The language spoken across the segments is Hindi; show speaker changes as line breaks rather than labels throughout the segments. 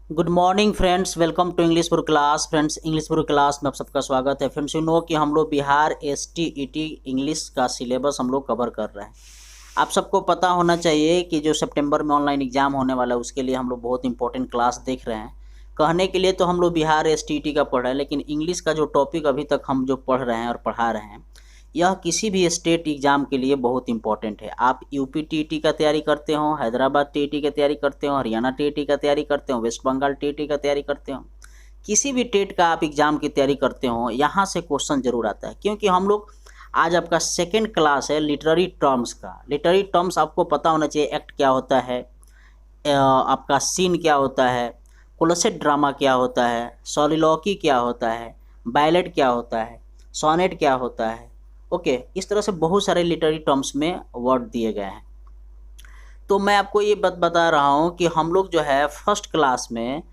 Good morning friends, welcome to English for class. Friends, English for class में आप सबका स्वागत है। फ्रेंड्स, यू नो कि हम लोग बिहार STET इंग्लिश का सिलेबस हम लोग कवर कर रहे हैं। आप सबको पता होना चाहिए कि जो सितंबर में ऑनलाइन एग्जाम होने वाला है उसके लिए हम लोग बहुत इंपॉर्टेंट क्लास देख रहे हैं। कहने के लिए तो हम लोग बिहार STET का पढ़ रहे हैं, लेकिन इंग्लिश का जो टॉपिक अभी तक हम जो पढ़ रहे हैं और पढ़ा रहे हैं, यह किसी भी स्टेट एग्ज़ाम के लिए बहुत इंपॉर्टेंट है। आप यूपी TET का तैयारी करते हो, हैदराबाद TET की तैयारी करते हो, हरियाणा TET का तैयारी करते हो, वेस्ट बंगाल TET का तैयारी करते हो, किसी भी टेट का आप एग्ज़ाम की तैयारी करते हो, यहाँ से क्वेश्चन जरूर आता है। क्योंकि हम लोग आज आपका सेकेंड क्लास है लिटरेरी टर्म्स का। लिटरेरी टर्म्स आपको पता होना चाहिए, एक्ट क्या होता है, आपका सीन क्या होता है, कोलसेट ड्रामा क्या होता है, सॉलिलॉकी क्या होता है, बैलेट क्या होता है, सोनेट क्या होता है। ओके, इस तरह से बहुत सारे लिटरेरी टर्म्स में वर्ड दिए गए हैं। तो मैं आपको ये बता रहा हूँ कि हम लोग जो है फर्स्ट क्लास में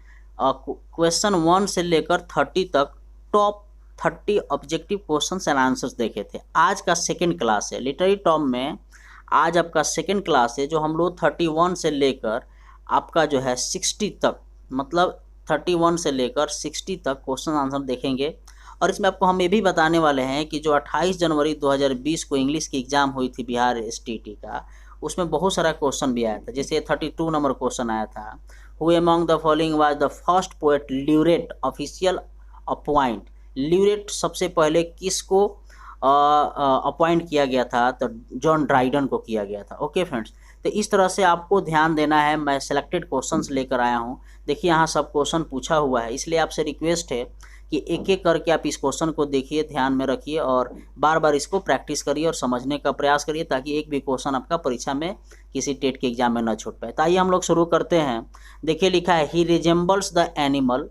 क्वेश्चन 1 से लेकर 30 तक top 30 objective questions and answers देखे थे। आज का सेकंड क्लास है लिटरेरी टर्म में। आज आपका सेकंड क्लास है जो हम लोग 31 से लेकर आपका जो है 60 तक, मतलब 31 से लेकर 60 तक क्वेश्चन आंसर देखेंगे। और इसमें आपको हम ये भी बताने वाले हैं कि जो 28 जनवरी 2020 को इंग्लिश की एग्ज़ाम हुई थी बिहार STET का, उसमें बहुत सारा क्वेश्चन भी आया था। जैसे 32 नंबर क्वेश्चन आया था, who among the following was the first poet laureate official appoint. Laureate सबसे पहले किसको अपॉइंट किया गया था? तो जॉन ड्राइडन को किया गया था। ओके फ्रेंड्स, तो इस तरह से आपको ध्यान देना है। मैं सेलेक्टेड क्वेश्चंस लेकर आया हूँ। देखिए यहाँ सब क्वेश्चन पूछा हुआ है, इसलिए आपसे रिक्वेस्ट है कि एक एक करके आप इस क्वेश्चन को देखिए, ध्यान में रखिए और बार बार इसको प्रैक्टिस करिए और समझने का प्रयास करिए, ताकि एक भी क्वेश्चन आपका परीक्षा में किसी टेट के एग्जाम में न छूट पाए। तो आइए हम लोग शुरू करते हैं। देखिए लिखा है, he resembles the animal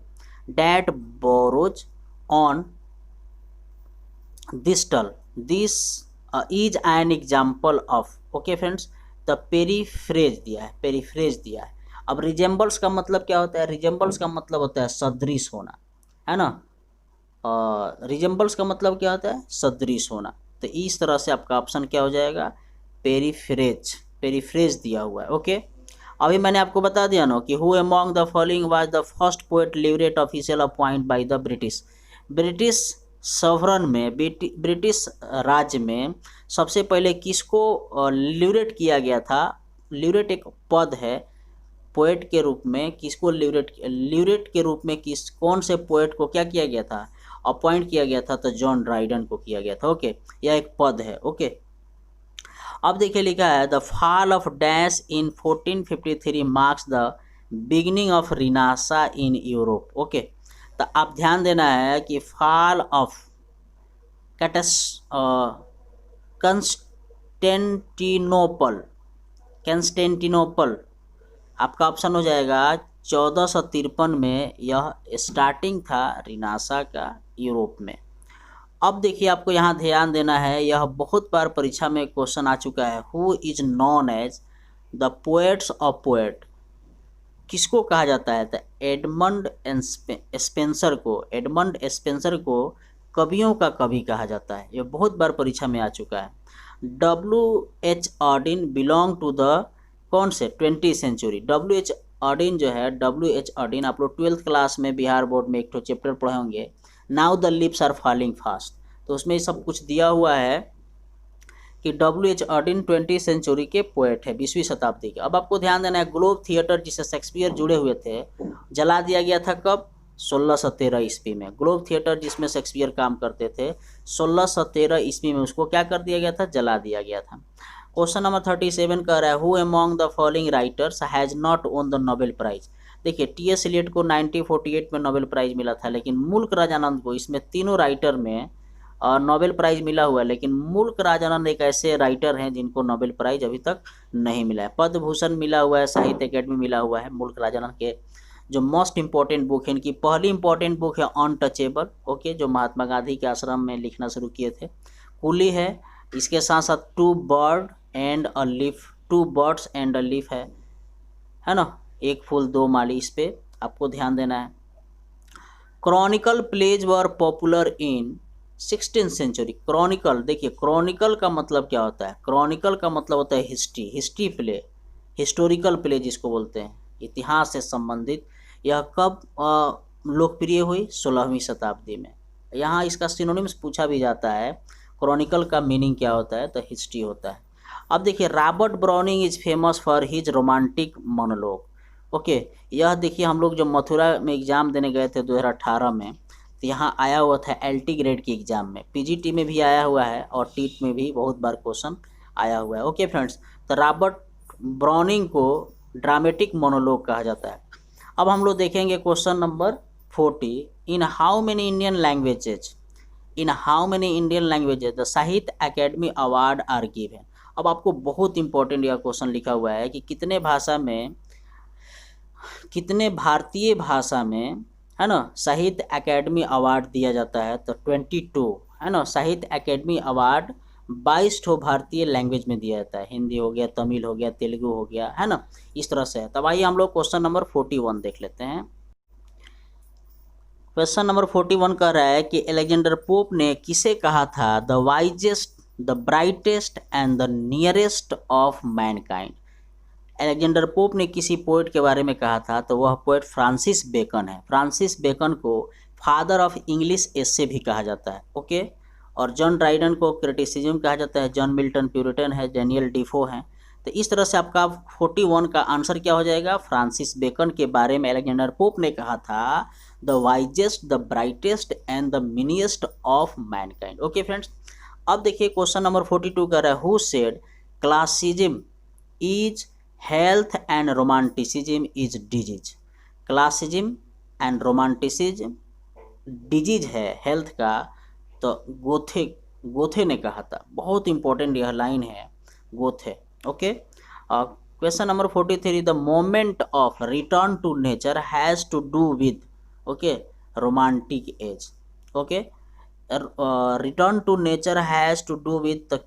that burrows on this टल, this is an example of. Okay friends, the periphrase दिया है, पेरीफ्रेज दिया है। अब रिजेंबल्स का मतलब क्या होता है? रिजेंबल्स का मतलब होता है सदृश होना, है ना। रिजेंबल्स का मतलब क्या होता है? सदृश होना। तो इस तरह से आपका ऑप्शन क्या हो जाएगा? पेरीफ्रेज, पेरीफ्रेज दिया हुआ है। ओके, अभी मैंने आपको बता दिया ना कि who among the following was the first poet laureate official appoint by the British. British sovereign में, ब्रिटिश राज्य में सबसे पहले किसको ल्यूरेट किया गया था? ल्यूरेट एक पद है, पोएट के रूप में किसको ल्यूरेट के रूप में किस कौन से पोएट को क्या किया गया था? अपॉइंट किया गया था। तो जॉन ड्राइडन को किया गया था। ओके, यह एक पद है। ओके, अब देखिए लिखा है, the fall of dash in 1453 marks the beginning of renaissance in Europe. Okay, तो आप ध्यान देना है कि फॉल ऑफ कंस्टेंटिनोपल, कंस्टेंटिनोपल आपका ऑप्शन हो जाएगा 1453 में। यह स्टार्टिंग था रिनासा का यूरोप में। अब देखिए आपको यहाँ ध्यान देना है, यह बहुत बार परीक्षा में क्वेश्चन आ चुका है। Who is known as the poets of poet, किसको कहा जाता है? तो एडमंड स्पेंसर को, एडमंड स्पेंसर को कवियों का कवि कहा जाता है। यह बहुत बार परीक्षा में आ चुका है। WH ऑर्डिन बिलोंग टू द कौन से 20th सेंचुरी। WH ऑर्डिन जो है, WH ऑर्डिन आप लोग 12th क्लास में बिहार बोर्ड में एक तो चैप्टर पढ़े होंगे, now the leaves are falling fast. तो उसमें सब कुछ दिया हुआ है कि WH ऑर्डिन 20th सेंचुरी के पोएट है, 20वीं शताब्दी के। अब आपको ध्यान देना है, ग्लोब थिएटर जिसे शेक्सपियर जुड़े हुए थे, जला दिया गया था कब? 1613 ईस्वी में। ग्लोब थिएटर जिसमें शेक्सपियर काम करते थे, 1613 ईस्वी में उसको क्या कर दिया गया था? जला दिया गया था। क्वेश्चन नंबर 37 कह रहा है, who among the following writers has not won the Nobel prize. देखिए TS एलियट को 1948 में नोबेल प्राइज मिला था, लेकिन मुल्क राजानंद को, इसमें तीनों राइटर में नोबेल प्राइज मिला हुआ है, लेकिन मुल्क राजानंद एक ऐसे राइटर हैं जिनको नोबेल प्राइज अभी तक नहीं मिला है। पद्म भूषण मिला हुआ है, साहित्य अकेडमी मिला हुआ है। मुल्क राजानंद के जो मोस्ट इंपॉर्टेंट बुक है, इनकी पहली इंपॉर्टेंट बुक है अनटचेबल। ओके, जो महात्मा गांधी के आश्रम में लिखना शुरू किए थे। कुली है, इसके साथ साथ two birds and a leaf है ना, एक फूल दो माली, इस पे आपको ध्यान देना है। Chronicle plays were popular in 16th century. Chronicle, देखिए क्रॉनिकल का मतलब क्या होता है? क्रॉनिकल का मतलब होता है history, history play, historical play जिसको बोलते हैं, इतिहास से संबंधित यह कब लोकप्रिय हुई? 16वीं शताब्दी में। यहाँ इसका सिनोनिम्स पूछा भी जाता है। क्रॉनिकल का मीनिंग क्या होता है? तो हिस्ट्री होता है। अब देखिए, Robert browning is famous for his romantic monologue. Okay, यह देखिए हम लोग जब मथुरा में एग्जाम देने गए थे 2018 में, तो यहाँ आया हुआ था LT ग्रेड की एग्जाम में, PGT में भी आया हुआ है और टीट में भी बहुत बार क्वेश्चन आया हुआ है। ओके फ्रेंड्स, तो रॉबर्ट ब्राउनिंग को ड्रामेटिक मोनोलॉग कहा जाता है। अब हम लोग देखेंगे question number 40। In how many Indian languages the साहित्य अकेडमी अवार्ड आर गिवन। अब आपको बहुत इंपॉर्टेंट यह क्वेश्चन लिखा हुआ है कि कितने भारतीय भाषा में, है ना, साहित्य अकेडमी अवार्ड दिया जाता है? तो 22, है ना, साहित्य अकेडमी अवार्ड 22 ठो भारतीय लैंग्वेज में दिया जाता है। हिंदी हो गया, तमिल हो गया, तेलुगु हो गया, है ना, इस तरह से है। तब आइए हम लोग क्वेश्चन नंबर 41 देख लेते हैं। क्वेश्चन नंबर 41 कह रहा है कि अलेक्जेंडर पोप ने किसे कहा था the wisest, the brightest and the nearest of Mankind? Alexander pope ने किसी पोइट के बारे में कहा था, तो वह पोइट फ्रांसिस बेकन है। फ्रांसिस बेकन को फादर ऑफ इंग्लिश एसे भी कहा जाता है। ओके, और जॉन ड्राइडन को क्रिटिसिज्म कहा जाता है, जॉन मिल्टन प्यूरिटन है, डेनियल डिफो है। तो इस तरह से आपका 41 का आंसर क्या हो जाएगा? फ्रांसिस बेकन के बारे में अलेक्जेंडर पोप ने कहा था the wisest, the brightest and the meanest of mankind. Okay friends, अब देखिए क्वेश्चन नंबर 42 कह रहा है who said classicism is health and romanticism is disease. Classicism and romanticism disease है हेल्थ का, तो गोथे ने कहा था। बहुत इंपॉर्टेंट यह लाइन है, Goethe. Okay, question number 43 the moment of return to nature has to do with, okay, romantic age. Okay, return to nature has to do with,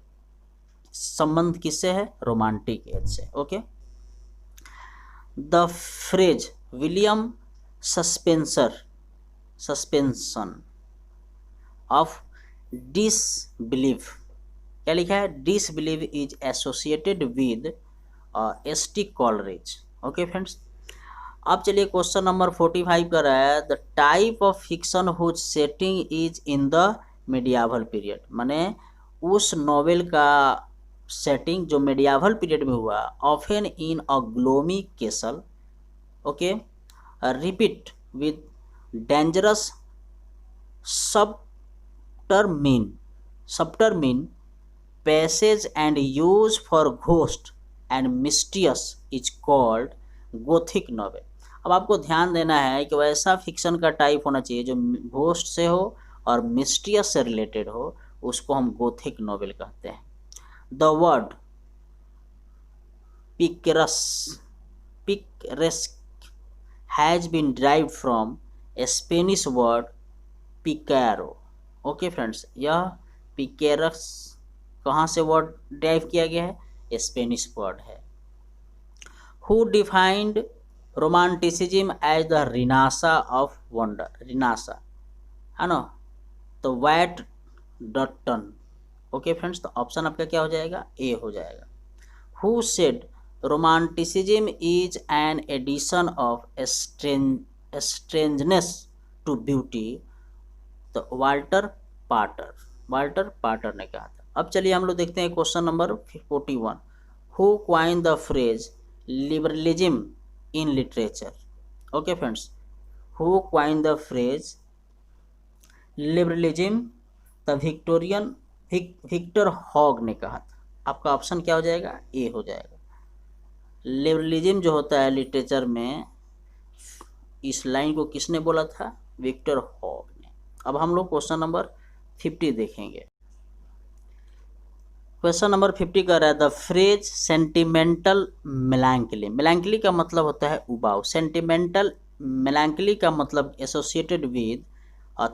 संबंध किससे है? रोमांटिक एज से। Okay, the phrase willing suspension of disbelief, क्या लिखा है? Disbelief is associated with ST Coleridge. Okay friends, अब चलिए क्वेश्चन नंबर 45 कर रहा है the type of fiction whose setting is in the मेडियावल period. माने उस नॉवेल का सेटिंग जो मेडियावल पीरियड में हुआ, often in a gloomy castle. Okay, repeat with dangerous subtermine passage and use for ghost and mysterious is called gothic novel। अब आपको ध्यान देना है कि वैसा फिक्शन का टाइप होना चाहिए जो घोस्ट से हो और मिस्टीरियस से रिलेटेड हो, उसको हम गोथिक नॉवेल कहते हैं। The word picaresque has been derived from Spanish word picaro. Okay friends, यह पिकेरस कहाँ से वर्ड डिराइव किया गया है? स्पेनिश वर्ड है। Who defined romanticism as the renaissance of wonder? Renaissance, है ना, तो वैट डॉटन। ओके फ्रेंड्स, तो ऑप्शन आपका क्या हो जाएगा? ए हो जाएगा। Who said romanticism is an addition of strangeness to beauty? तो वाल्टर पाटर ने कहा था। अब चलिए हम लोग देखते हैं question number 41। Who coined the phrase liberalism in literature? Okay friends, who coined the phrase liberalism? The Victor Hugo ने कहा था। आपका ऑप्शन क्या हो जाएगा? ए हो जाएगा। लिबरलिज्म जो होता है लिटरेचर में, इस लाइन को किसने बोला था? विक्टर हॉग ने। अब हम लोग क्वेश्चन नंबर 50 देखेंगे। क्वेश्चन नंबर 50 कह रहा है the phrase sentimental melancholy. Melancholy का मतलब होता है उबाऊ। सेंटिमेंटल मेलांकली का मतलब associated with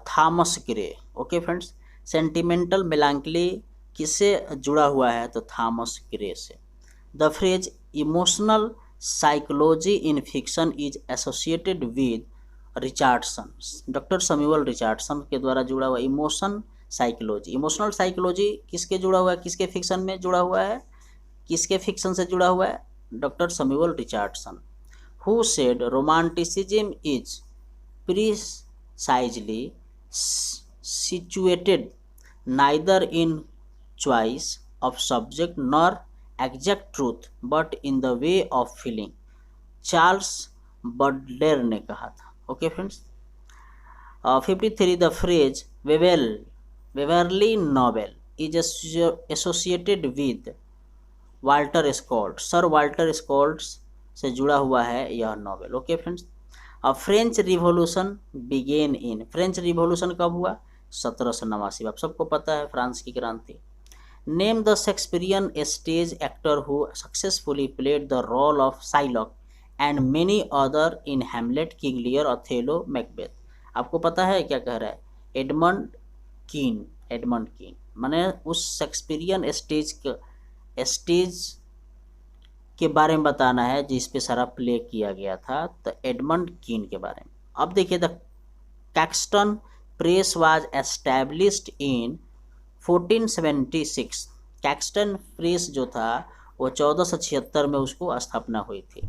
Thomas Gray. Okay friends, sentimental melancholy किससे जुड़ा हुआ है? तो थॉमस ग्रे से। The phrase emotional psychology in fiction is associated with Richardson. Doctor Samuel Richardson के द्वारा जुड़ा हुआ इमोशनल साइकोलॉजी किसके जुड़ा हुआ है? किसके फिक्शन में जुड़ा हुआ है? किसके फिक्शन से जुड़ा हुआ है? Doctor Samuel Richardson. who said romanticism is precisely situated neither in choice of subject nor exact truth but in the way of feeling। Charles Baudelaire ने कहा था। Okay friends. 53 the phrase Waverley novel is associated with Walter Scott. Sir Walter Scott से जुड़ा हुआ है यह novel. Okay friends. French revolution began in. French revolution कब हुआ? 1789। आप सबको पता है फ्रांस की क्रांति। Name the Shakespearean stage actor who successfully played the role of Shylock and many other in Hamlet, King Lear, Othello, Macbeth. आपको पता है क्या कह रहा है? एडमंड कीन। एडमंड कीन माने उस शेक्सपियरियन स्टेज के बारे में बताना है जिस पे सारा प्ले किया गया था, तो एडमंड कीन के बारे में। अब देखिए, the Caxton press was established in 1476। Caxton press जो था वो 1476 में उसको स्थापना हुई थी।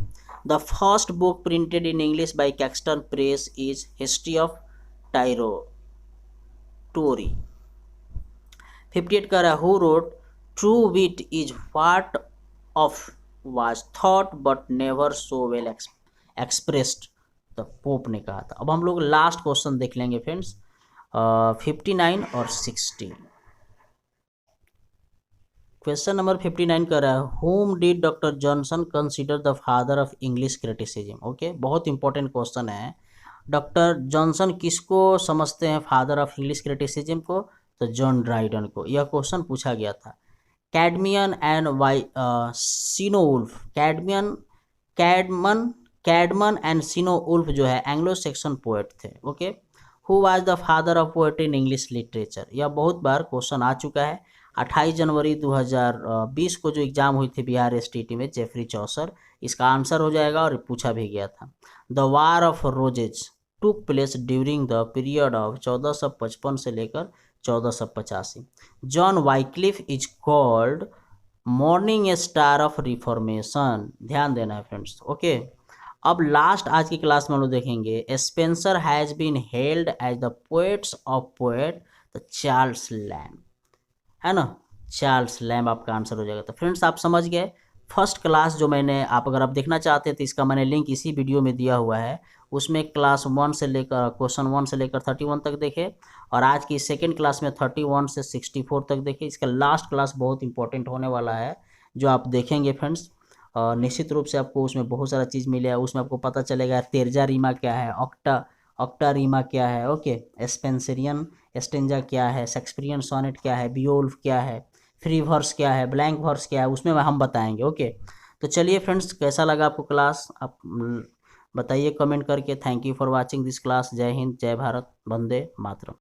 The first book printed in English by Caxton press is history of Troy. 58 का रहा, who wrote true wit is what oft was thought but never so well expressed, the Pope ने कहा था। अब हम लोग लास्ट क्वेश्चन देख लेंगे फ्रेंड्स, 59 और 60। क्वेश्चन नंबर 59 कर रहा है, whom did doctor Johnson consider the father of English criticism. Okay, बहुत इंपॉर्टेंट क्वेश्चन है। डॉक्टर जॉनसन किसको समझते हैं फादर ऑफ इंग्लिश क्रिटिसिज्म को? तो जॉन ड्राइडन को। यह क्वेश्चन पूछा गया था। कैडमियन एंड सिनोउल्फ। कैडमन एंड सिनोउल्फ जो है एंग्लो सेक्सन पोएट थे। Okay, who was the father of poetry in English literature. यह बहुत बार क्वेश्चन आ चुका है। 28 जनवरी 2020 को जो एग्जाम हुई थी बिहार एसटीईटी में, जेफरी चौसर, इसका आंसर हो जाएगा और पूछा भी गया था। The war of roses took place during the period of 1455 से लेकर 1485। John Wycliffe is called morning star of reformation. ध्यान देना है फ्रेंड्स। ओके, अब लास्ट आज की क्लास में हम लोग देखेंगे, Spenser has been held as the poets of poet the Charles Lamb, है ना। चार्ल्स लैम्ब आपका आंसर हो जाएगा। तो फ्रेंड्स आप समझ गए, फर्स्ट क्लास जो मैंने अगर आप देखना चाहते हैं तो इसका मैंने लिंक इसी वीडियो में दिया हुआ है। उसमें क्लास 1 से लेकर क्वेश्चन 1 से लेकर 31 तक देखे, और आज की सेकंड क्लास में 31 से 64 तक देखे। इसका लास्ट क्लास बहुत इंपॉर्टेंट होने वाला है जो आप देखेंगे फ्रेंड्स। निश्चित रूप से आपको उसमें बहुत सारा चीज़ मिलेगा। उसमें आपको पता चलेगा तेरजा रीमा क्या है, ऑक्टा रीमा क्या है, ओके, स्पेंसरियन स्टेंजा क्या है, शेक्सपियरियन सोनेट क्या है, बियोल्फ क्या है, फ्री वर्स क्या है, ब्लैंक वर्स क्या है, उसमें हम बताएंगे। ओके, तो चलिए फ्रेंड्स, कैसा लगा आपको क्लास आप बताइए कमेंट करके। Thank you for watching this class. जय हिंद, जय भारत, वंदे मातरम।